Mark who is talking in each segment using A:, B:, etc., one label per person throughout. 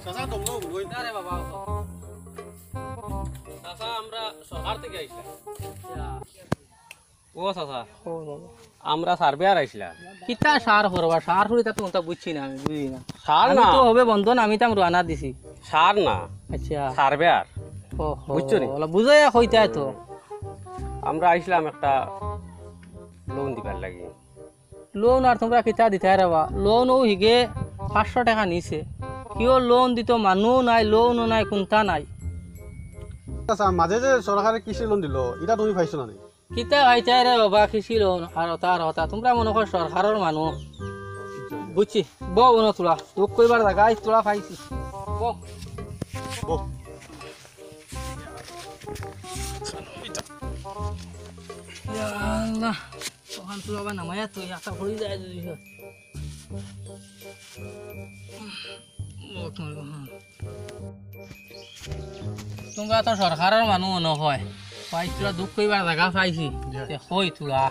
A: চাচা তোমরাও বলুন
B: আরে বাবা চাচা আমরা সরকার থেকে আইছিলাম ও চাচা আমরা সার্ভেয়ার আইছিলাম
C: কিতা সার করবা সার হইতা তো ওটা বুঝছি না আমি বুঝি না
B: সার
C: আমি
B: না
C: তো হবে বন্ধন আমি তাম রানা দিছি
B: সার না
C: আচ্ছা
B: সার্ভেয়ার
C: ও
B: বুঝছো নি?
C: ওলা বুঝাই হইতাই তো
B: আমরা আইছিলাম একটা লোন দিবার লাগি
C: লোন আর তোমরা কিতা দিতাই রাবা লোন ও হিগে 500 টাকা নিছে কিও লোন দিত মানুহ নাই লোনও নাই কোনটা নাই
A: আচ্ছা মাঝে যে সরকারে কৃষি লোন দিল এটা তুমি পাইছো না
C: কিতা হইতাই রে বাবা কৃষি লোন আর তার হতা তোমরা মনে কর সরকারের মানুষ বুঝছি বউ ন তোলা তোক কইবার জায়গা তোলা পাইছি বউ
A: বউ
C: আল্লাহ তখন তুই আবার নামায়া তুই একটা হয়ে যায় যদি তোমরা তো সরকারের মানুষ নহয় পাই তোরা দুঃখ কইবার জায়গা পাইছি হই তোরা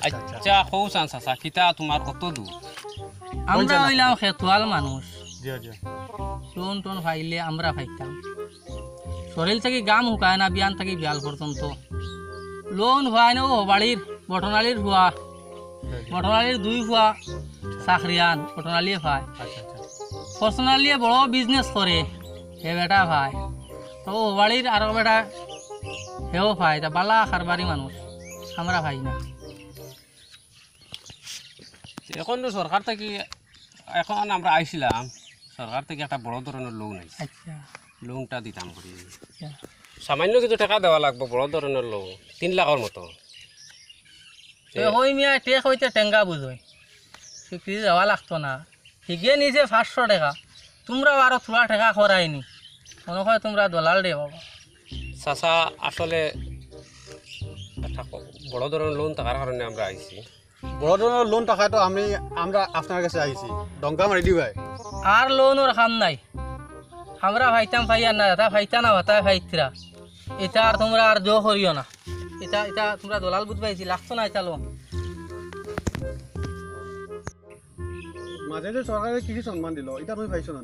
B: আচ্ছা কৌসান চাচা কিতা তোমার কত দূর
C: আমরা হইলাম খেতুয়াল মানুষ
A: জি জি
C: লোন টোন পাইলে আমরা পাইতাম শরীর থেকে গাম শুকায় না বিয়ান থেকে বিয়াল পর্যন্ত লোন হয় না ও বাড়ির বটনালির হুয়া বটনালির 2 হুয়া চাকরিয়ান বটনালিয়ে পায়
A: আচ্ছা আচ্ছা
C: পার্সোনালিয়ে বড় বিজনেস করে হে বেটা ভাই তো ও বাড়ির আরো বেটা হেও পায় তা বালা খারবারি মানুষ আমরা ভাই না
B: এখন তো সরকার থেকে এখন আমরা আইছিলাম সরকার থেকে একটা বড় ধরনের লোন আইছে
C: আচ্ছা
B: লোনটা দিতাম করি
C: আচ্ছা
B: সামান্য কিছু টাকা দেওয়া লাগবে বড় ধরনের লোন 3 লাখের মতো
C: হই মিয়া টেক হইতে টেঙ্গা বুঝই স্বীকৃতি দেওয়া লাগতো না হিগে নিজে 500 টাকা তোমরাও আরো থোড়া টাকা করাইনি মনে হয় তোমরা দলাল দে বাবা
B: চাচা আসলে একটা বড় ধরনের লোন থাকার কারণে আমরা আইছি
A: বড় ধরনের লোন টাকা তো আমরা আপনার কাছে আইছি ডঙ্কা মারি দিবাই
C: আর লোনের কাম নাই আমরা ভাইতাম ভাইয়া না এটা ভাইতা না হতা ভাইতরা এটা আর তোমরা আর জো করিও না এটা এটা তোমরা দলাল বুঝবাইছি লাগতো না এটা লোন
A: মাঝে যে সরকারে কৃষি সম্মান দিল এটা তুমি পাইছো না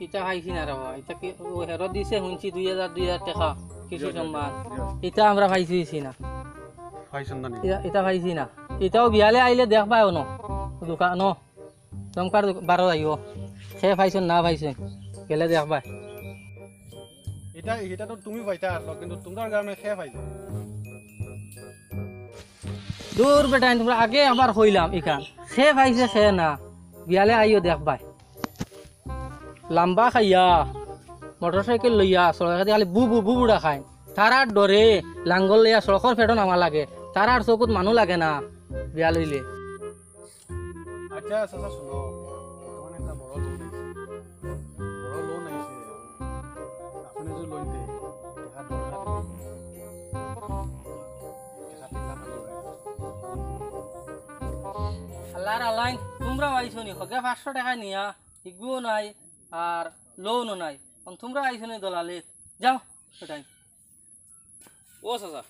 C: এটা ভাইছি না রে বাবা এটা কি ও হেরত দিছে শুনছি 2000 টাকা কৃষি সম্মান এটা আমরা ভাইছি না
A: পাইছো না
C: এটা ভাইছি না এটাও বিয়ালে আইলে দেখবাই ন দোকান ন তোমার 12 আইব সে ভাইছো না ভাইছো গেলে দেখবাই
A: এটা এটা তো তুমি পাইতা কিন্তু তোমার গ্রামে খেয়ে পাইছো
C: দূর বেটা তোমরা আগে আবার হইলাম এখান সে ভাইছে সে না বিয়ালে আইও দেখবাই লম্বা খাইয়া মোটরসাইকেল লইয়া সড়কে খালি বুবুড়া খায় তারার ডরে লাঙ্গল লইয়া সড়কর ফেটো নামা লাগে তারার চকুত মানুষ লাগে না বিয়া লইলে
A: আচ্ছা চাচা শুনো বর্তমানে একটা বড় লোন আইছে আপনি যে লোন দে টাকা দরকার
C: আল্লাহর আলাইন তোমরা আইছো নি হগে 500 টাকা নিয়া ইগুও নাই আর লোনও নাই তোমরা আইছো নি দলালে যাও সেটাই
B: ও চাচা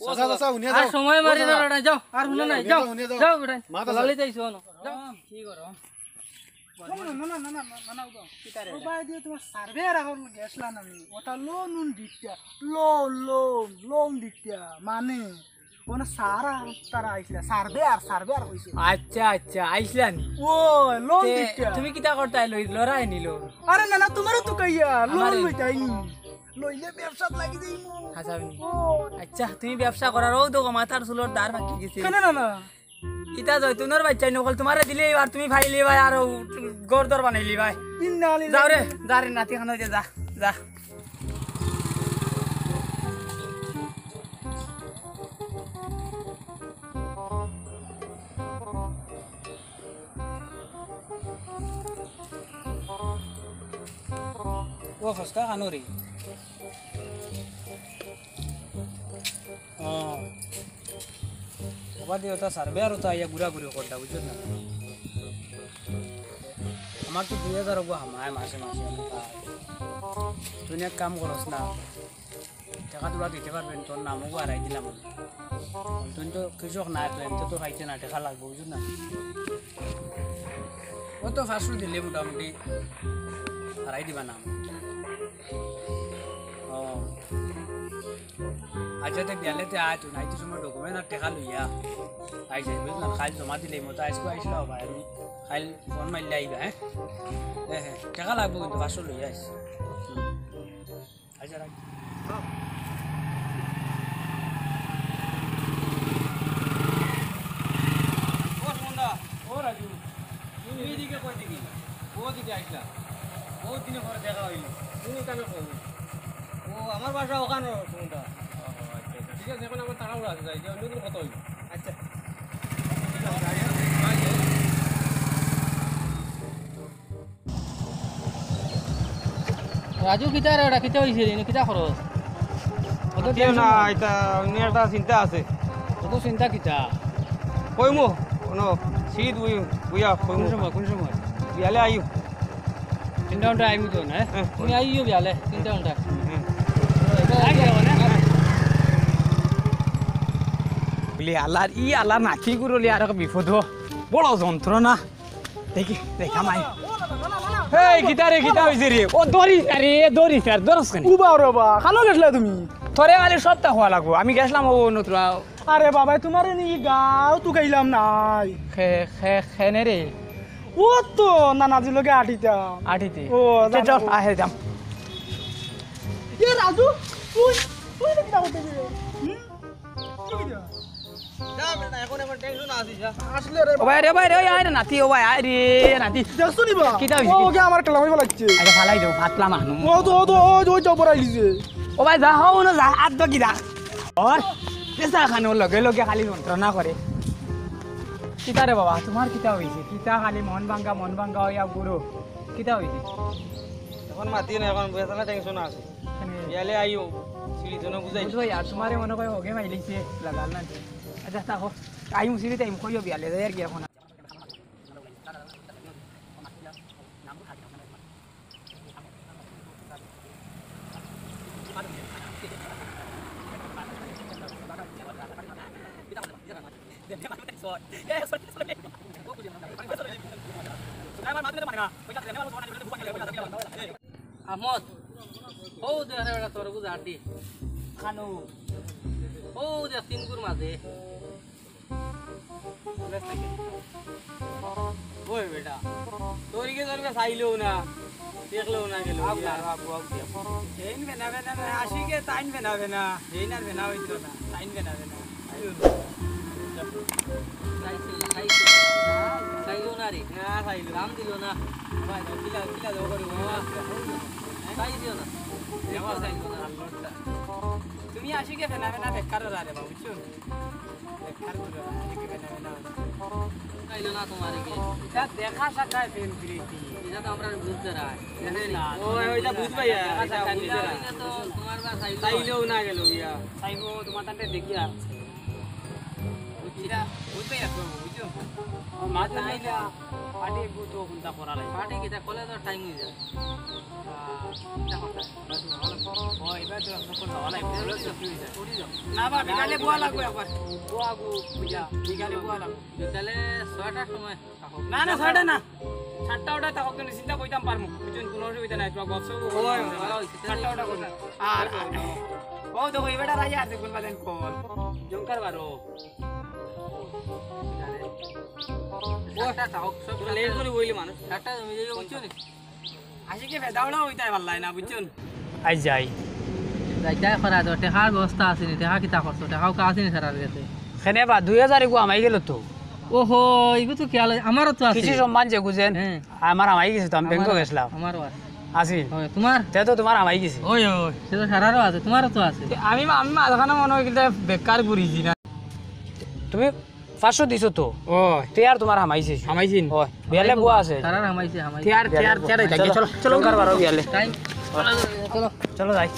A: চাচা চাচা উনিয়া
C: আর
A: যাও
C: সময় মারি না বেটা যাও আর হুনে নাই যাও যাও বেটা দলালে যাইছো না যাও
D: কি করো তোমার সার্ভে রাখুন গেছিলাম আমি ওটা লোন দিতা লোন দিতা মানে কোনো সারা তারা আইছিলা সার্ভে আর হইছে
E: আচ্ছা আচ্ছা আইসলা নি
D: ও লোন দিতা
E: তুমি কিটা করতে লড়াই নিল
D: আরে না তোমারও তো কইয়া লোন লইতাই লইলে ব্যবসা লাগি যাই
E: হাসাবনি
D: ও
E: আচ্ছা তুমি ব্যবসা করার ও তো মাথার চুলোর দাঁড় বাকি গেছে
D: না
E: ইটা জয়তুনের বাচ্চা নকল তোমারে দিলে আর তুমি ফাইলি ভাই আর গড় দর বানাইলি ভাই
D: ইন্নালি
E: যাও রে যা রে নাতি খানো যা যা
D: ও ফসকা আনো রে
E: ওবা দিয়ে ওটা সার্ভে আর ওটা ইয়া ঘুরাঘুরি করটা বুঝছো না আমার তো 2000 হবো হামায় মাসে মাসে তুই এক কাম করস না টাকা তোরা দিতে পারবেন তোর নামও হারাই দিলাম তুই তো কৃষক না তো এমনি তো খাইতে না টাকা লাগবে বুঝছো না ও তো ফার্স্ট দিলে মোটামুটি হারাই দিবা নাম ও আচ্ছা তো বিয়ালেতে আয় তুই নাই তো সময় ডকুমেন্ট আর টাকা লইয়া আই যাই বুঝলাম খাইল জমা দিলে মতো আজকে আইসলা ভাই আমি খাইল ফোন মারলে আইবা হ্যাঁ হ্যাঁ টাকা লাগবে কিন্তু 500 লইয়া আইস আচ্ছা রাখ ও সুন্দর ও রাজু তুমি এদিকে কই দিকে ও দিকে আইসলা ও দিনে পরে দেখা হইল তুমি কেন কই ও আমার বাসা ওখানে সুন্দর
B: ঠিক আছে এখন আমার তাড়াহুড়ো আছে যাই যে অন্য দিন কত হইল
E: আচ্ছা
C: রাজু কিতা রে ওটা কিতা হইছে রে কিতা খরচ
E: কত না এটা অন্য একটা চিন্তা আছে
C: কত চিন্তা কিতা
E: কইমু কোনো শীত বুইয়া কইমু
C: কোন সময়
E: বিয়ালে আইও
C: 3 ঘন্টা আইমি তো না তুমি আইও বিয়ালে 3 ঘন্টা
E: বলি আল্লাহর আল্লাহ নাকি গুরলি আর বিপদ বড় যন্ত্রণা দেখি দেখা মাই এই গিটারে গিটা হইছে রে ও দড়ি আরে দড়ি স্যার দরস কেন
D: উবা রে বা খানো গেছলা তুমি
E: তোরে আলে সপ্তাহ হওয়া লাগবো আমি গেছলাম ও নতুন
D: আরে বাবা তোমার নি গাও তো গাইলাম নাই
E: খে খে খেনে রে
D: ও তো নানাজি লগে আটিতাম
E: আটিতে
D: ও
E: চল আহে যাম
D: এ রাজু তুই তুই কি দাও দেবে আসলে রে
E: ও ভাই রে আয় রে নাতি ও ভাই আয় রে নাতি
D: দেখছো নি বা
E: কিটা হইছে?
D: ওকে আমার কালামই লাগছে
E: আগে ফালাই দেও ফাতলা মানু
D: ও তো ওই জবর আইলিছে
E: ও ভাই যা হও না যা আদ কি দা ওর পেশা খানো লগে লগে খালি যন্ত্রণা করে কিতা রে বাবা তোমার কিতা হইছে কিতা খালি মন ভাঙ্গা হইয়া গুরু কিতা হইছে
B: এখন মাতি না এখন বেতনা টেনশন আছে বিয়ালে আইও সিঁড়ি জন্য বুঝাই
E: বুঝো আর তোমারে মনে কয় হোগে মাইলিছে লাগাল না আচ্ছা তাকো আই মুসিরি টাইম কইও বিয়ালে যাই আর কি এখন
C: আহমদ ও দে রে ওটা তোর বুঝা আটি খানো ও দে তিনগুর মাঝে
B: ওই বেটা তোর কি তোর চাইলেও না দেখলেও না গেল
E: এইন বেনা বেনা আশিকে তাইন বেনা বেনা এইন আর বেনা হইছিল না তাইন বেনা বেনা
C: চাইলো না রে
B: না চাইলো
C: দাম দিল না
B: ভাই কিলা কিলা দেব করি
C: চাই দিও না চাইলো না
E: তুমি আশিকে বেনা বেনা বেকার রে বাবু বুঝছো বেকার করে আশিকে বেনা বেনা
C: চাইলো না তোমার কি
E: এটা দেখা সাকায় ফেল প্রীতি
C: এটা তো আমরা বুঝতে রাই
B: ওই ওইটা বুঝবাই এটা বুঝরা
C: তো তোমার বা
B: চাইলেও না গেল ইয়া
E: চাইবো তোমার তাতে দেখিয়া বুঝছিরা বুঝতে আসবো বুঝছো মাছ নাইলা পাটি বুতো কোনটা করা লাগে
C: পার্টি কিটা কলেজের টাইম হয়ে যায়
E: ও এবার তো সকল হওয়া লাগবে না বা বিকালে বুয়া লাগবে একবার বুয়া গো বুঝা বিকালে বুয়া লাগবে
C: বিকালে 6টার সময় থাকো
E: না না ছয়টা না 7টা ওটা থাকক কিন্তু চিন্তা কইতাম পারমু বুঝুন কোনো অসুবিধা নাই তোমার গছ ওই 7টা ওটা কথা আর ও দেখো এবারে রাজা আছে কোন বাদেন কোন জঙ্কার বারো
C: ওটা থাকো সব
B: লেট করে বইলি মানুষ
C: একটা জমি জায়গা বুঝছো নি
E: আশিকে ফেদাওড়া হইতাই ভাল লাগে না বুঝুন আই যাই
C: যাইতাই করা তো টেকার ব্যবস্থা আছে নি টেকা কিতা করছো টেকাও কা আছে নি সারার কাছে
E: খেনে বা 2000 এগু আমাই গেল তো
C: ওহো এগু তো খেয়াল আমারও তো আছে
E: কিছু সম্মান যে গুজেন
C: হ্যাঁ
E: আমার আমাই গেছে তো আমি ব্যাংক গেছিলাম
C: আমারও আছে
E: আসি
C: হয় তোমার
E: তে তো তোমার আমাই গেছে
C: ওই ওই সেটা সারারও আছে তোমারও তো আছে
E: আমি আমি মাঝখানে মনে হয় কিটা বেকার ঘুরিছি না তুমি 500 দিছো তো
B: ও
E: তে আর তোমার আমাইছে
B: আমাইছিন
E: ওই বিয়ালে বুয়া আছে
C: সারার হামাইছে হামাইছে
E: তে আর চলো চলো কার বারো বিয়ালে
C: টাইম চলো
E: চলো যাই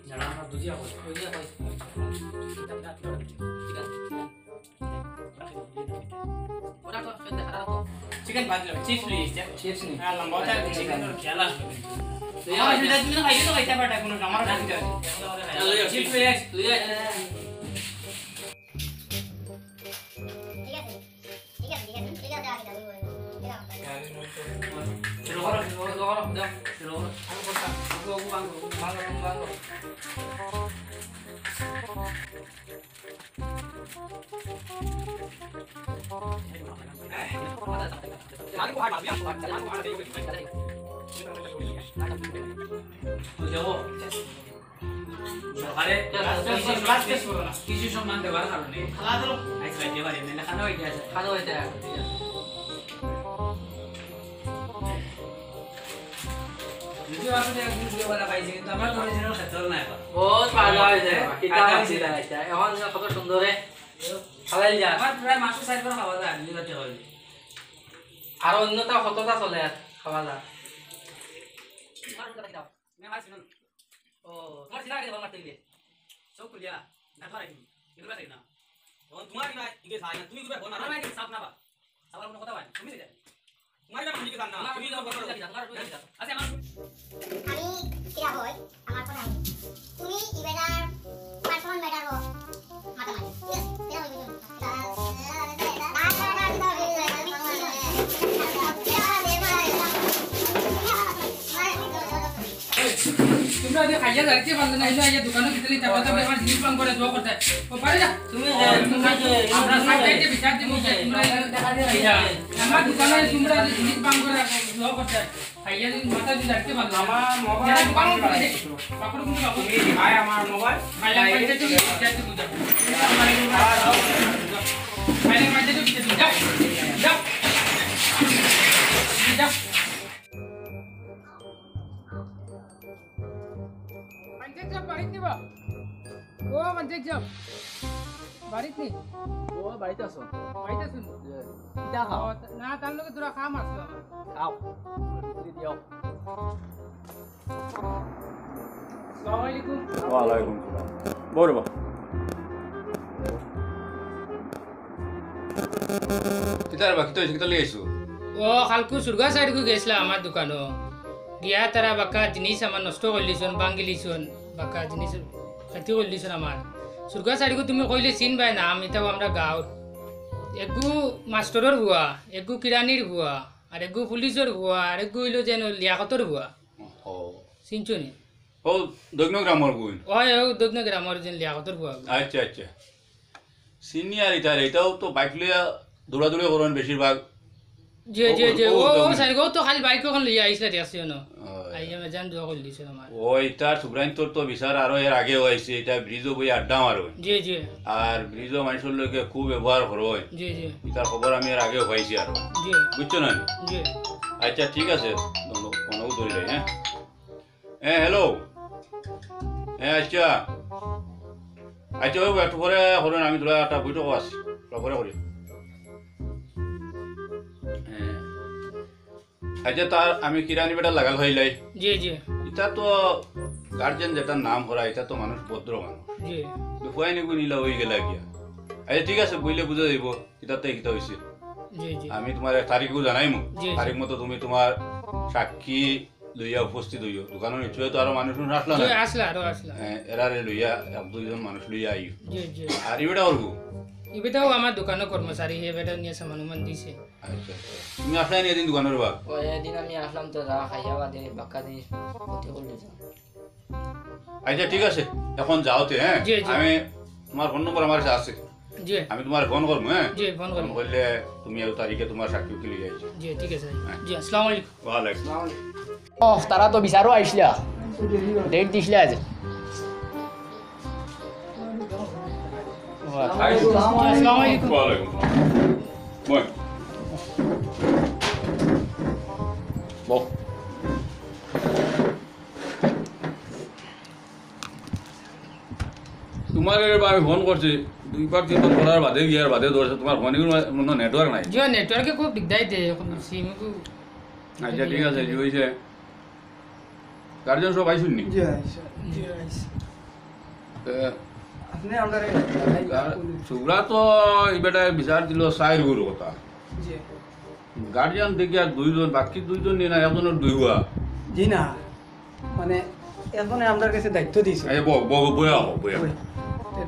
E: যারা আমরা বুঝিয়া করি চিকেন বাদ দিলাম চিপস লিয়ে এসছে চিপস নি হ্যাঁ লম্বা চিকেনের খেয়াল আসবে তুই আমার যেটা তুমি খাইতে তো খাইতে পারটা কোনো আমার কাছে চিপস লিয়ে কিছু সম্মান দেওয়ার কারণে খাওয়া দিল খাইতে পারি না খাওয়া হয়ে যায় খাওয়া হয়ে যায় যদি আপনি একদিন দুই বেলা খাইছে কিন্তু আমার ঘরে যেন খেতে না এখন
C: বহুত ভালো হয়েছে কিতা হইছে এটা এখন কত সুন্দর খালাই যা
E: আমার প্রায় মাসে 4 বার খাওয়া যায় আমি রাতে হই
C: আর অন্যটা কতটা চলে আর খাওয়া যা
E: আমার কথা দাও আমি মাছ শুনুন ও তোমার সিলা আগে বাংলা দিলে সব কুলিয়া না পারে তুমি এগুলা তাই না ও তোমার কি ভাই ইকে খাই না তুমি কি বল না আমি সাপ না বা সাবার কোনো কথা ভাই তুমি সেটা তোমার না আমি কি জান না তুমি তো বল না তোমার আচ্ছা আমার
F: আমি কিরা হই আমার কথা নাই তুমি ইবেদার পার্সোনাল ম্যাটার হো মাথা মারি কিরা হই
C: তোমরা যে খাইয়া যাইতে পারলে না এই দোকানে গিয়ে টাকা টাকা আমার জিনিস পাম করে জো করতে ও পারে না তুমি আমরা সাইডে বিচার দিমু তোমরা টাকা দিয়ে খাইয়া আমার দোকানে তোমরা যে জিনিস পাম করে জো করতে খাইয়া দিন মাথা দিয়ে যাইতে পারলে আমার মোবাইল পাম করে পাপড় কোন পাপড় তুমি ভাই আমার মোবাইল ভাইলা মাইতে তুমি যাইতে বুঝা ভাইলা মাইতে তুমি যাও যাও যাও বাড়িতে নিবা ও মঞ্জে যাব বাড়িতে নি
E: ও বাড়িতে আছো
C: বাড়িতে শুন
E: কিটা খাও
C: না তার লগে তোরা খাম আসলো
E: খাও দিও
C: আসসালামু আলাইকুম
G: ওয়ালাইকুম সালাম বড়বা কিতার বাকি তো কিতা লই আইছো
C: ও কালকু সুরগা সাইড কো গেছলা আমার দোকানো গিয়া তারা বাকা জিনিস আমার নষ্ট করলিছন বাঙ্গিলিছন বাকা জিনিস ক্ষতি করলিছন আমার সুরগা সাইড কো তুমি কইলে চিন বাই না আমি তাও আমরা গাঁও একগু মাস্টরের বুয়া একগু কিরানির বুয়া আর একগু পুলিশের বুয়া আর একগু হইলো যেন লিয়াকতর বুয়া
G: ও
C: চিনছনি
G: ও দগ্ন গ্রামর গুণ
C: ওই ও দগ্ন গ্রামের যেন লিয়াকতর বুয়া
G: আচ্ছা আচ্ছা সিনিয়র ইতার এটাও তো বাইক লইয়া দৌড়াদৌড়ি করেন বেশিরভাগ
C: যে যে যে
G: ও,
C: ও
G: ও,
C: সাইড গো তো খালি বাইক কোন লিয়া আইছলা দেখছি না আই আমি জান দোয়া করলিছ আমার
G: ও ইতার সুব্রাইন তোর তো বিচার আরো এর আগে হয়েছে এটা ব্রিজও বই আড্ডা মারো
C: জি জি
G: আর ব্রিজও মানুষের লোকে খুব ব্যবহার করো
C: জি জি
G: ইতার খবর আমি এর আগে হয়েছি আর
C: জি
G: বুঝছো না
C: জি
G: আচ্ছা ঠিক আছে ফোনও ধরে হ্যাঁ হ্যাঁ হ্যালো হ্যাঁ আচ্ছা আচ্ছা ওই একটু পরে হলেন আমি তোরা একটা বৈঠক আছি পরে করি হ্যাঁ আচ্ছা তার আমি কিরানি বেটা লাগাল হইলাই
C: জি জি
G: এটা তো গার্জেন যেটার নাম হরা এটা তো মানুষ ভদ্র মানুষ
C: জি
G: দুপুয়াই নিগু নিলা হয়ে গেলা গিয়া আচ্ছা ঠিক আছে বইলে বুঝে দিব কিতাতে কিতা হয়েছে
C: জি জি
G: আমি তোমার তারিখও জানাইমু
C: জি, জি।
G: তারিখ মতো তুমি তোমার সাক্ষী লইয়া উপস্থিত হইও দোকানের নিশ্চয় তো আরো মানুষ আসলো
C: জি
G: না
C: আসলা আরো আসলা
G: এরারে লইয়া এক দুইজন মানুষ লইয়া আইও
C: জি জি
G: আর ইবেটা ওরকু
C: ইবেটাও আমার দোকানের কর্মচারী হে বেটা নিয়ে সামান মান দিছে
G: আচ্ছা আচ্ছা তুমি আসলে নি এদিন দোকানের বা
H: ও এদিন আমি আসলাম তো যা খাইয়া বাদে বাক্কা জিনিস ক্ষতি করলে
G: আচ্ছা ঠিক আছে এখন যাওতে হ্যাঁ
C: জি, জি।
G: আমি তোমার ফোন নম্বর আমার কাছে আছে
C: জি
G: আমি তোমার ফোন করবো হ্যাঁ
C: জি ফোন
G: ফোন
C: করুন
G: করলে তুমি এই তারিখে তোমার সাক্ষী লইয়া আইছো
C: জি ঠিক আছে জি আসসালামু আলাইকুম
G: ওয়ালাইকুম
H: ও তারা তো বিচারও আইসলা ডেট দিছিলা আজ
C: আসসালামু আলাইকুম
G: ওয়ালাইকুম মই বল তোমার আমি ফোন করছি দুইবার তিনবার করার বাদে গিয়ার বাদে ধরছে তোমার ফোনে কোনো নেটওয়ার্ক নাই
C: জি নেটওয়ার্কে খুব দিগদার দে এখন সিম কো
G: আচ্ছা ঠিক আছে যে হয়েছে গার্জেন সব আইসুন নি
E: জি আইসা জি আইসা আপনি আমরা
G: সুগরা তো এবারে বিচার দিল চাইর গুরু কথা
E: জি
G: গার্জিয়ান দেখি আর দুইজন বাকি দুইজন নিয়ে না একজনের দুই হওয়া
E: জি না মানে এখন আমার কাছে দায়িত্ব দিয়েছে
G: বয়া বয়া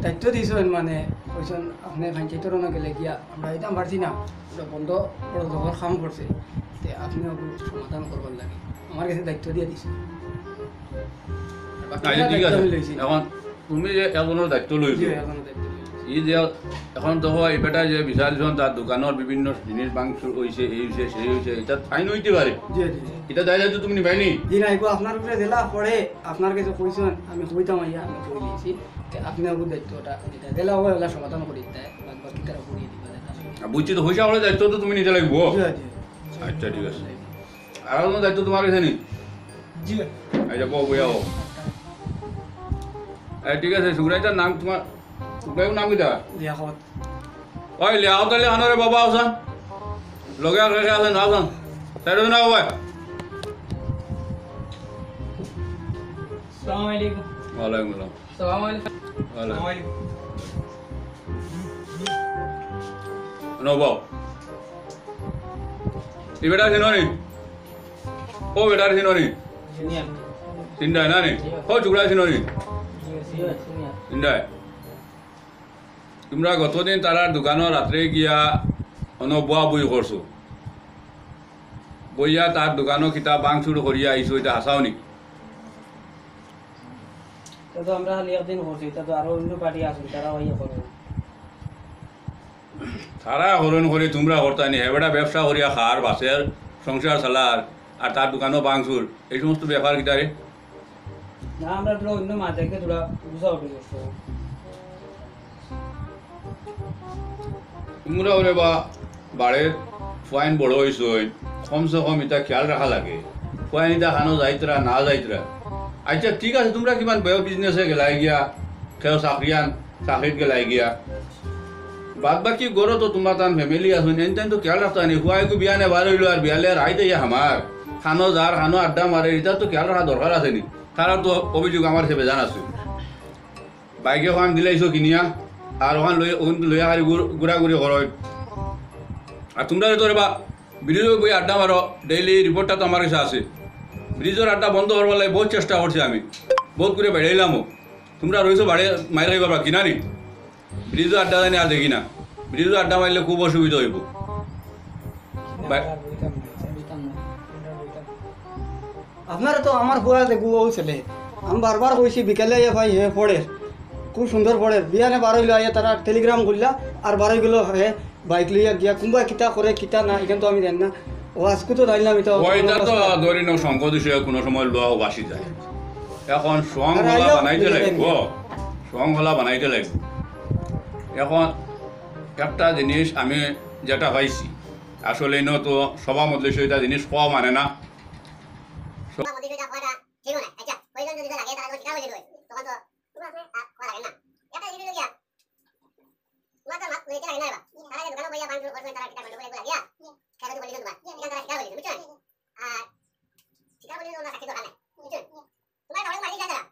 E: দায়িত্ব দিয়েছেন মানে কইছেন আপনি পঞ্চায়েতের না গেলে গিয়া আমরা এটা পারছি না ওটা বন্ধ বড় যখন কাম করছে তে আপনি সমাধান করবার লাগে আমার কাছে দায়িত্ব দিয়ে দিছে
G: ঠিক আছে এখন তুমি যে একজনের দায়িত্ব লইছো
E: এখন দায়িত্ব দিয়েছে।
G: ই যে এখন তো এই বেটা যে বিচারিছন তার দোকানের বিভিন্ন জিনিস ভাঙচুর হয়েছে এই হয়েছে সেই হয়েছে এটা ফাইন হইতে পারে
E: জি জি
G: এটা দায়িত্ব তুমি নিবাইনি
E: জি না এগো আপনার উপরে দিলা পরে আপনার কাছে কইছেন আমি কইতাম আইয়া আমি কই দিয়েছি তে আপনি ওর দায়িত্বটা দিতে দিলা ওগুলা সমাধান করে দিতে বাকি তারা করিয়ে দিবা
G: বুঝছি তো পয়সা হলে দায়িত্ব তো তুমি নিতে লাগবো
E: জি জি
G: আচ্ছা ঠিক আছে আর কোনো দায়িত্ব তোমার কাছে নেই
D: জি
G: আচ্ছা বয়া হোক ঠিক আছে সুগ্রাইটার নাম তোমার সুগ্রাইর নাম কিটা
E: লিয়াকত
G: ওই লিয়াকত আলী খানরে বাবা আছেন লগে রেখে আছেন আছেন তাই না বাবা
C: আসসালামু আলাইকুম
G: ওয়ালাইকুম আসসালাম
C: আসসালামু আলাইকুম
G: ওয়ালাইকুম নব এই বেটা চিনি ও বেটার চিনি চিন্তায় না নি ও চুকড়া চিনি চিন্তায় তোমরা গতদিন তারার দোকানের রাত্রে গিয়া বয়া বই করছো বইয়া তার দোকানও কিতাব ভাঙচুর করিয়া আইছো এটা হাসাও নি
E: তো আমরা খালি একদিন করছি তা তো আরো অন্য পার্টি আছে তারা ওই করে
G: তারা হরণ করে তোমরা হরতানি হেবেটা ব্যবসা করিয়া খার বাসের সংসার চালার আর তার দোকানও ভাঙচুর এই সমস্ত ব্যাপার কিটারে
E: না আমরা তো অন্য মাঝে তোরা বুঝা উঠে করছো
G: তোমরা ওরে বা বাড়ির ফাইন বড় হয়েছে কমসে কম এটা খেয়াল রাখা লাগে ফাইন এটা খানো যাইতরা না যাইতরা আচ্ছা ঠিক আছে তোমরা কিমান বয় বিজনেসে গেলাই গিয়া কেউ চাকরিত গেলাই গিয়া বাদ বাকি গড়ো তো তোমার তান ফ্যামিলি আসুন এনতেন তো খেয়াল রাখতে নি হুয়াইকু বিয়া নে বার হইলো আর বিয়ালে আর আইতে আমার খানো যার খানো আড্ডা মারে এটা তো খেয়াল রাখা দরকার আছে নি তারা তো অভিযোগ আমার হিসেবে জান আছে বাইকে ওখান দিলাইছো কিনিয়া আর ওখান লইয়া খালি ঘুরাঘুরি করো আর তোমরা তো বা ব্রিজে বই আড্ডা মারো ডেইলি রিপোর্টটা তো আমার কাছে আছে ব্রিজের আড্ডা বন্ধ করবার লাগে বহুত চেষ্টা করছি আমি বহুত করে বেড়াইলামও তোমরা রয়েছো বাড়ি মাইর খাইবার বা কিনা নি ব্রিজও আড্ডা জানি আর দেখি না ব্রিজও আড্ডা মারলে খুব অসুবিধা হইব
E: আপনারা তো আমার হুয়া দেখবো ছেলে আমি বারবার কইছি বিকেলে ভাই হে পড়ে খুব সুন্দর পড়ে বিয়ানে বার হইলো আইয়া তারা টেলিগ্রাম করলা আর বার হয়ে গেলো হে বাইক লইয়া গিয়া কোনবা কিতা করে কিতা না এখান তো আমি জানি না ও আজকে তো জানলাম এটা
G: ওইটা তো ধরি নাও সংকট হিসেবে কোনো সময় লোয়া বাসি যায় এখন সংহলা বানাইতে লাগব সংহলা বানাইতে লাগব এখন একটা জিনিস আমি যেটা পাইছি আসলে ন তো সভা মধ্যে সেটা জিনিস পাওয়া মানে না
F: তোমার মধ্যে যেটা কথা ছিল না আচ্ছা প্রয়োজন যদি লাগে তারা তো ঠিকা বলে দেবে তখন তো তোমরা কথা লাগে না এটা জিনিস গিয়া তোমরা তো মাত লইতে লাগে না বা তারা যে দোকানে বইয়া বাংলা করবে তারা ঠিকা বলে বলে গিয়া কেন তো বলি তোমার এটা তারা ঠিকা বলে বুঝছো আর ঠিকা বলে ওনা কাছে দোকানে বুঝছো তোমার কাউকে মারি যায় তারা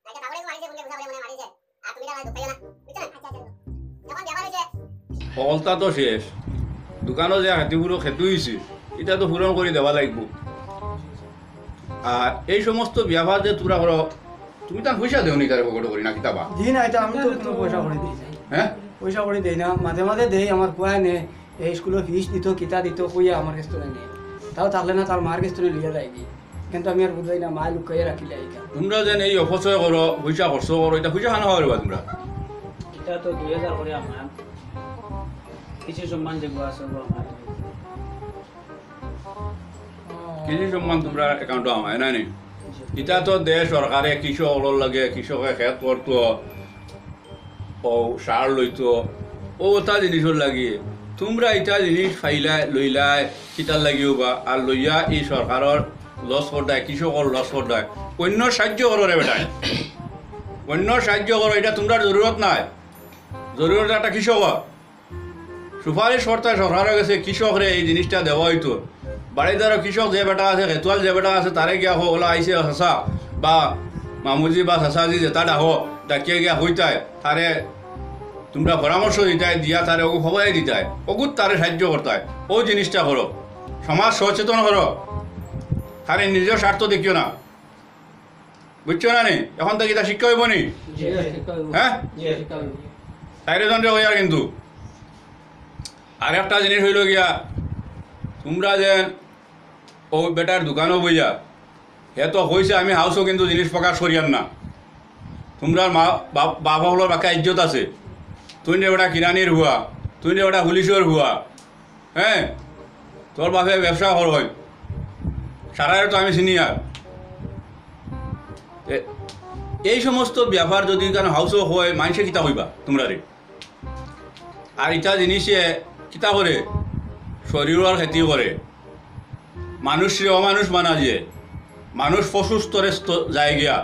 F: আচ্ছা কাউকে মারি যায় বলে বুঝা বলে মনে মারি যায় আর তুমি তারা দুপাইয়া না বুঝছো আচ্ছা আচ্ছা যখন ব্যাপার হইছে
G: ফলটা তো শেষ দোকানও যে হাতিগুলো খেতে হয়েছে এটা তো পূরণ করে দেওয়া লাগবে আর এই সমস্ত ব্যবহার যে তোরা করো তুমি তার পয়সা দেও নি তার পকেটে করি না কিতাবা
E: জি না এটা আমি তো কোনো পয়সা করে দিই যাই
G: হ্যাঁ
E: পয়সা করে দেই না মাঝে মাঝে দেই আমার কুয়া নে এই স্কুলে ফিস দিত কিতা দিত কইয়া আমার কাছ থেকে নেই তাও থাকলে না তার মার কাছ থেকে লিয়ে যায় কিন্তু আমি আর বুঝাই না মা লুকাইয়া রাখিলে এইটা
G: তোমরা যেন এই অপচয় করো পয়সা খরচ করো এটা পয়সা খানা পারবা তোমরা
E: এটা তো 2000 করে আমার কিছু সম্মান যেগুলো আছে
G: কৃষি সম্মান তোমরা একাউন্টে আমায় না নি এটা তো দেশ সরকারে কৃষক লাগে কৃষকে খেত করতো ও সার লইতো ও ওটা জিনিসের লাগে তোমরা এটা জিনিস ফাইলাই লইলাই কিতার লাগিও বা আর লইয়া এই সরকারের লস করদায় কৃষকর লস করদায় অন্য সাহায্য করো রে বেটায় অন্য সাহায্য করো এটা তোমরা জরুরত নাই জরুরত একটা কৃষক সুপারিশ করতে সরকারের কাছে কৃষকরে এই জিনিসটা দেওয়া হইতো বাড়িতে আরো কৃষক যে বেটা আছে খেতুয়াল যে বেটা আছে তারে গিয়া হো ওলা আইসে হাসা বা মামুজি বা হাসাজি যেটা ডাহো ডাকিয়ে গিয়া হইতায় তারে তোমরা পরামর্শ দিতায় দিয়া তারে ওকে খবরাই দিতায় ওগুত তারে সাহায্য করতায় ও জিনিসটা করো সমাজ সচেতন করো তারে নিজের স্বার্থ দেখিও না বুঝছো না নি এখন থেকে এটা শিক্ষা হইব নি হ্যাঁ তাইরে জনরে হইয়া কিন্তু আর একটা জিনিস হইল গিয়া তোমরা যে ও বেটার দোকানও বইয়া হে তো হয়েছে আমি হাউসও কিন্তু জিনিস প্রকাশ করিয়ান না তোমরা মা বাপ হলোর বাকি ইজ্জত আছে তুই রে বেটা কিরানির হুয়া তুই রে বেটা পুলিশের হুয়া হ্যাঁ তোর বাপে ব্যবসা কর হয় সারারে তো আমি সিনিয়র এই সমস্ত ব্যাপার যদি কেন হাউসও হয় মানুষে কিতা হইবা তোমরা রে আর ইটা জিনিসে কিতা করে শরীরের ক্ষতি করে মানুষরে অমানুষ মানা যে মানুষ পশু স্তরে যায় গিয়া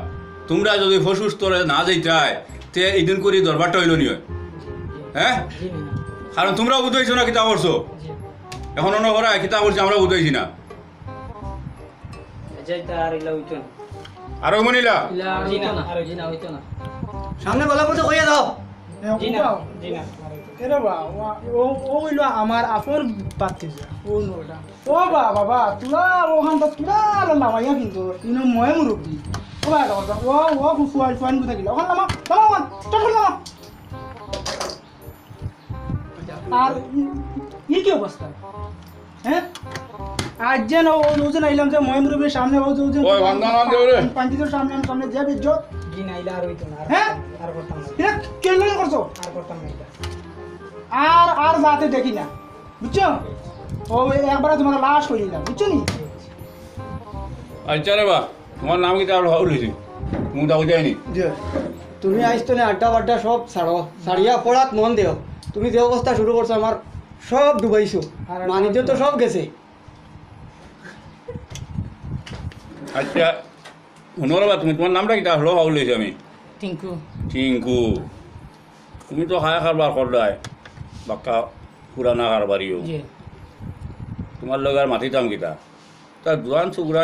G: তোমরা যদি পশু স্তরে না যাইতাই তে এদিন করি দরবারটা হইল নি হ্যাঁ কারণ তোমরাও বুঝাইছো না কিতা করছো এখন অন্য করা কিতা করছি আমরা বুঝাইছি না আরো মনিলা
D: সামনে গলা মতো কইয়া দাও এরে বা ও হইল আমার আপন পাত্তি ও নোটা ও বাবা তুলা ওখান তো তুলা লামাইয়া কিন্তু ইনো ময় মুরব্বী ও বাবা ও ফুয়াল ফুয়ান বুঝা গেল ওখান লামা লামা চল লামা আর ই কি অবস্থা হ্যাঁ আজ যেন ও যেন আইলাম যে ময় মুরব্বীর সামনে ও যে পাঞ্চিতের সামনে সামনে যে ইজ্জত জি না ইলা আর হইতো না হ্যাঁ আর করতাম না এটা কেন করছো আর করতাম না আর আর যাতে দেখি না বুঝছো ও একবার তোমার লাশ করে দিলাম বুঝছো নি
G: আচ্ছা রে বা তোমার নাম কি তাহলে হাউল হয়েছে মুখ দাও যায়নি
I: তুমি আইসতো না আড্ডা বাড্ডা সব ছাড়ো ছাড়িয়া পড়াত মন দেও তুমি যে অবস্থা শুরু করছো আমার সব ডুবাইছো বাণিজ্য তো সব গেছে
G: আচ্ছা শুনো বা তুমি তোমার নামটা কি তাহলে হাউল হয়েছে আমি
C: টিঙ্কু
G: টিঙ্কু তুমি তো খায়া কারবার করলাই বাক্কা পুরানা কারবারিও তোমার লগে আর মাতিতাম কিতা তা জোয়ান চুগুড়া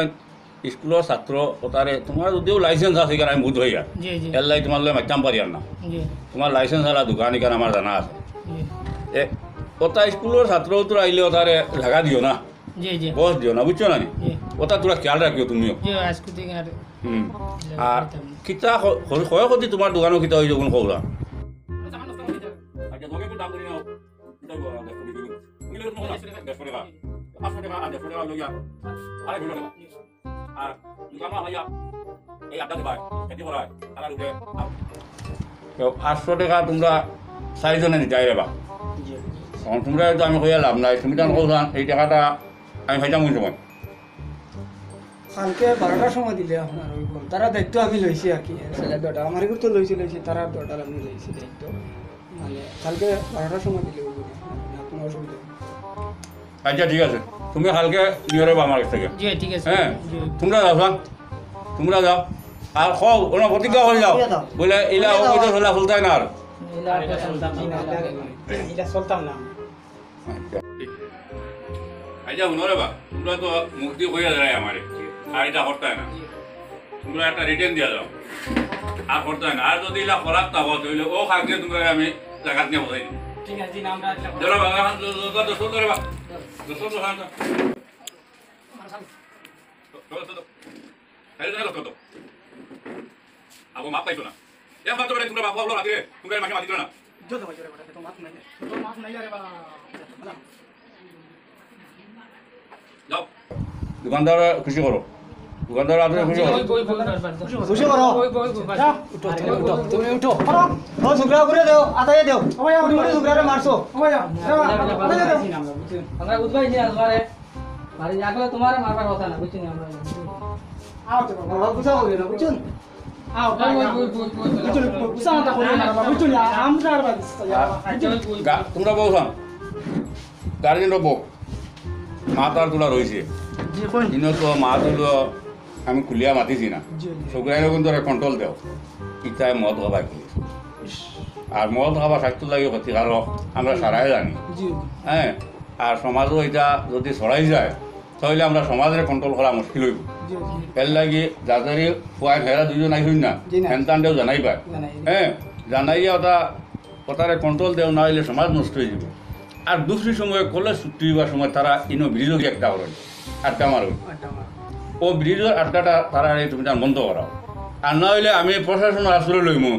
G: স্কুলের ছাত্র ওটারে তোমার যদিও লাইসেন্স আছে কারণ আমি বুঝ হইয়া এর লাই তোমার লগে মাতিতাম পারি আর না তোমার লাইসেন্স আলা দোকান এখানে আমার জানা আছে ওটা স্কুলের ছাত্র তোরা আইলে ওটারে ঢাকা দিও না বস দিও না বুঝছো না ওটা তোরা খেয়াল রাখিও তুমিও আর কিতা ক্ষয়ক্ষতি তোমার দোকানও কিতা হয়ে যাবো কৌরা আটশো টাকা তোমরা চারিজনে নিতে রে বা তোমরা তো আমি কইয়া লাভ নাই তুমি তখন কৌন এই টাকাটা আমি খাইতাম কোন সময়
I: কালকে 12টার সময় দিলে আপনার ওই তারা দায়িত্ব আমি লইছি আর কি ছেলে দুটা আমার এগুলো তো লইছি তারা দুটা আমি লইছি দায়িত্ব মানে কালকে 12টার সময় দিলে কোনো অসুবিধা
G: আচ্ছা ঠিক আছে তুমি কালকে নিয়ে রে আমার কাছ থেকে
C: ঠিক আছে
G: হ্যাঁ তোমরা যাও তোমরা যাও আর খাও ওনা প্রতিজ্ঞা হয়ে যাও বলে এলা ওই তো চলা চলতাই না আর
D: এটা চলতাম না
G: আচ্ছা শুনো রে বা তোমরা তো মুক্তি হইয়া যায় আমারে আর এটা করতে না তোমরা একটা রিটার্ন দিয়া যাও আর করতে না আর যদি এলা খরাব থাকো তাহলে ও খাকে তোমরা আমি জায়গাত নিয়ে বসাই
C: ঠিক আছে না আমরা
G: চলো বাবা দোস্ত রে বা দোস্ত তো খান তো আরে না তো আবো মাপ পাইছো না এ মাত্র করে তোমরা বাবা বলো রাতে তোমরা মাকে মাতি না
D: যত বাজে রে তো মাছ নাই রে বাবা
G: যাও দোকানদার খুশি করো দোকানদার আপনি খুশি করো
I: খুশি করো তুমি উঠো ও ঝগড়া করে দেও আতায় দেও তুমি ঝগড়ারে মারছো
C: আমরা বুঝবাই না তোমারে মারি আগলে তোমারে মারবার কথা না বুঝছি না আমরা
D: আও তো বাবা বুঝা হইল না বুঝুন আও বুঝুন বুঝাটা করে না বাবা বুঝুন আমরা আর
G: তোমরা বলছাম গার্জেনরা বক মা তার তোলা রয়েছে দিনত তো মা তুলো আমি খুলিয়া মাতিছি না সগুলাই কিন্তু কন্ট্রোল দেও ইটাই মদ খাবার আর মদ খাবার স্বাস্থ্য লাগে ক্ষতিকারক আমরা সারাই জানি হ্যাঁ আর সমাজও এটা যদি ছড়াই যায় তাহলে আমরা সমাজের কন্ট্রোল করা মুশকিল হইব
I: জি জি
G: এর লাগি যাদের ফুয়াই হেরা দুজন আইসুন না
I: জি না।
G: হেনতানটাও জানাই পায়
I: জানাই।
G: হ্যাঁ জানাইয়া ওটা ওটারে কন্ট্রোল দেও না হইলে সমাজ নষ্ট হয়ে যাব আর দুসরি সময় কলেজ ছুটি হওয়ার সময় তারা ইনো ব্রিজও একটা করেন আটকা মারবেন
I: আড্ডা মার
G: ও ব্রিজের আড্ডাটা তারা তুমি তার বন্ধ করাও আর না হইলে আমি প্রশাসনের আশ্রয় লইমু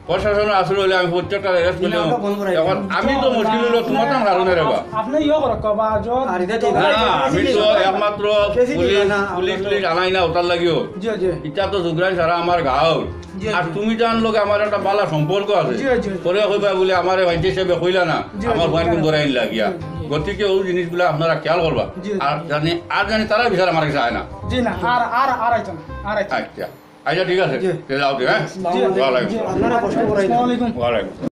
G: প্রশাসনের আশ্রয় হইলে আমি প্রত্যেকটা রেস্ট
I: না, ওটা বন্ধ করাই
G: এখন
I: দিলাম।
G: আমি তো মুশকিল হলো তোমার তো কারণে রে বা
D: আপনি ইয়ে করো কবা
I: আর এটা তো
G: না আমি তো একমাত্র
I: কেসি দিবা
G: পুলিশ
I: না,
G: পুলিশ
I: আমরা তো-
G: টুলিশ আনাই না ওটার লাগিও
I: জি জি
G: ইটা তো জুগরাই সারা আমার গাঁও
I: জি,
G: আর
I: জি।
G: তুমি জান লোক আমার একটা ভালো সম্পর্ক আছে
I: জি, জি।
G: পরে কইবা বলে আমার ভাইটি হিসেবে কইলা না
I: জি,
G: আমার
I: জি,
G: ভাই কোন
I: জি,
G: গড়াই লাগিয়া গতিকে ওই জিনিসগুলো আপনারা খেয়াল করবা
I: জি, জি।
G: আর জানি তারা বিচার আমার কাছে আয় না
D: জি না আর আইতো না আর আইতো
G: আচ্ছা আচ্ছা ঠিক আছে
I: জি।
G: যাও হ্যাঁ
I: জি,
G: ওয়ালাইকুম
I: জি, আপনারা কষ্ট করাই
D: আসসালামু আলাইকুম
G: ওয়ালাইকুম